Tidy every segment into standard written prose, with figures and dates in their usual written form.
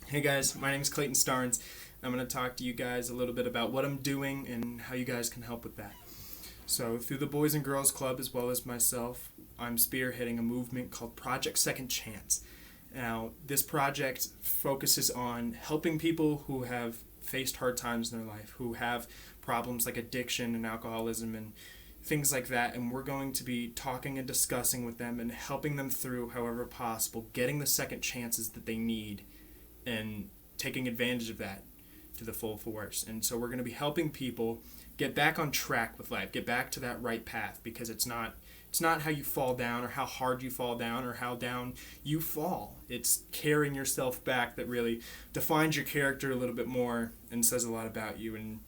Hey guys, my name is Clayton Starnes. I'm going to talk to you guys a little bit about what I'm doing and how you guys can help with that. So, through the Boys and Girls Club, as well as myself, I'm spearheading a movement called Project Second Chance. Now, this project focuses on helping people who have faced hard times in their life, who have problems like addiction and alcoholism and things like that, and we're going to be talking and discussing with them and helping them through however possible, getting the second chances that they need and taking advantage of that to the full force. And so we're going to be helping people get back on track with life, get back to that right path, because it's not how you fall down or how hard you fall down or how down you fall. It's carrying yourself back that really defines your character a little bit more and says a lot about you. And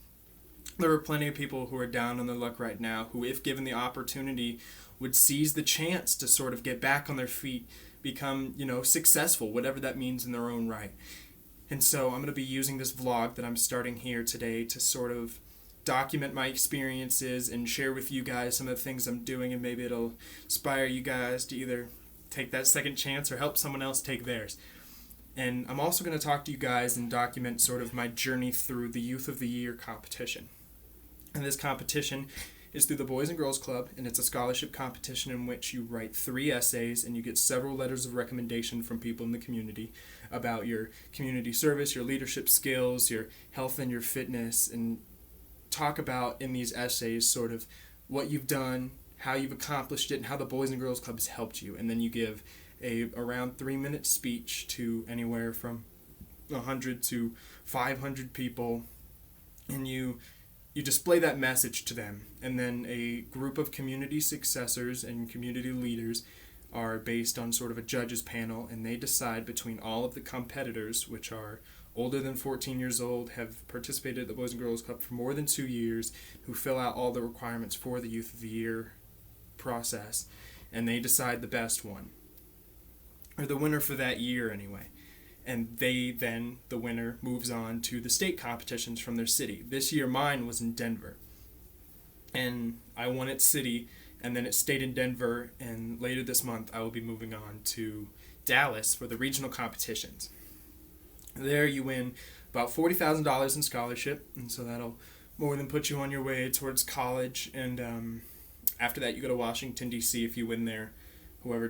there are plenty of people who are down on their luck right now who, if given the opportunity, would seize the chance to sort of get back on their feet, become, successful, whatever that means in their own right. And so I'm going to be using this vlog that I'm starting here today to sort of document my experiences and share with you guys some of the things I'm doing, and maybe it'll inspire you guys to either take that second chance or help someone else take theirs. And I'm also going to talk to you guys and document sort of my journey through the Youth of the Year competition. And this competition is through the Boys and Girls Club, and it's a scholarship competition in which you write 3 essays and you get several letters of recommendation from people in the community about your community service, your leadership skills, your health and your fitness, and talk about in these essays sort of what you've done, how you've accomplished it, and how the Boys and Girls Club has helped you. And then you give a around 3-minute speech to anywhere from 100 to 500 people, and you display that message to them. And then a group of community successors and community leaders are based on sort of a judges panel, and they decide between all of the competitors, which are older than 14 years old, have participated at the Boys and Girls Club for more than 2 years, who fill out all the requirements for the Youth of the Year process, and they decide the best one, or the winner for that year anyway. And the winner moves on to the state competitions from their city. This year mine was in Denver, and I won at city, and then it stayed in Denver, and later this month I will be moving on to Dallas for the regional competitions. There you win about $40,000 in scholarship, and so that'll more than put you on your way towards college. And after that you go to Washington, D.C. if you win there. Whoever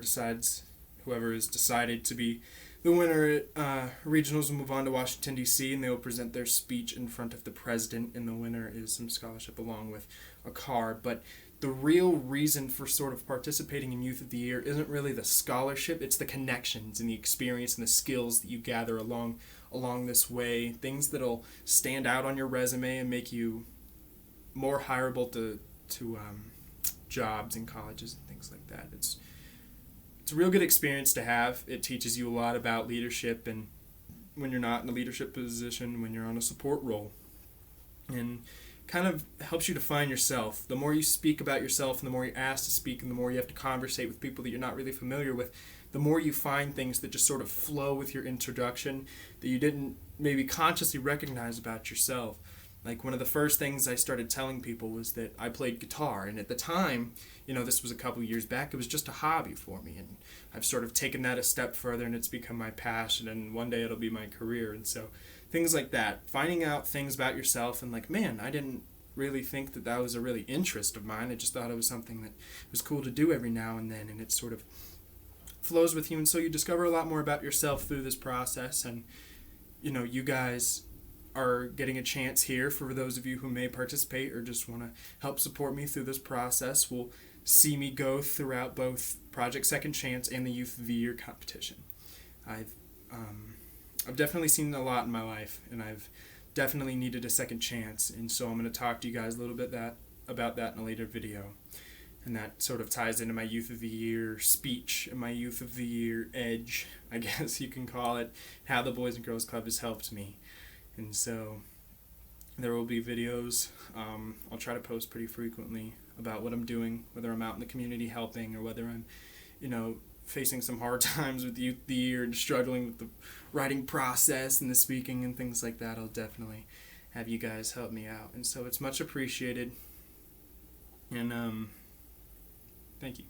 is decided to be the winner at regionals will move on to Washington, D.C., and they will present their speech in front of the president, and the winner is some scholarship along with a car. But the real reason for sort of participating in Youth of the Year isn't really the scholarship, it's the connections and the experience and the skills that you gather along this way, things that'll stand out on your resume and make you more hireable to jobs in colleges and things like that. It's a real good experience to have. It teaches you a lot about leadership, and when you're not in a leadership position, when you're on a support role, and kind of helps you define yourself. The more you speak about yourself and the more you're asked to speak and the more you have to conversate with people that you're not really familiar with, the more you find things that just sort of flow with your introduction that you didn't maybe consciously recognize about yourself. Like, one of the first things I started telling people was that I played guitar, and at the time, this was a couple years back, it was just a hobby for me, and I've sort of taken that a step further, and it's become my passion, and one day it'll be my career. And so things like that, finding out things about yourself, and like, man, I didn't really think that was a really interest of mine. I just thought it was something that was cool to do every now and then, and it sort of flows with you. And so you discover a lot more about yourself through this process. And you guys are getting a chance here. For those of you who may participate or just want to help support me through this process, will see me go throughout both Project Second Chance and the Youth of the Year competition. I've definitely seen a lot in my life, and I've definitely needed a second chance, and so I'm going to talk to you guys a little bit about that in a later video. And that sort of ties into my Youth of the Year speech and my Youth of the Year edge, I guess you can call it, how the Boys and Girls Club has helped me. And so there will be videos. I'll try to post pretty frequently about what I'm doing, whether I'm out in the community helping or whether I'm, facing some hard times with Youth of the Year and struggling with the writing process and the speaking and things like that. I'll definitely have you guys help me out. And so it's much appreciated. And thank you.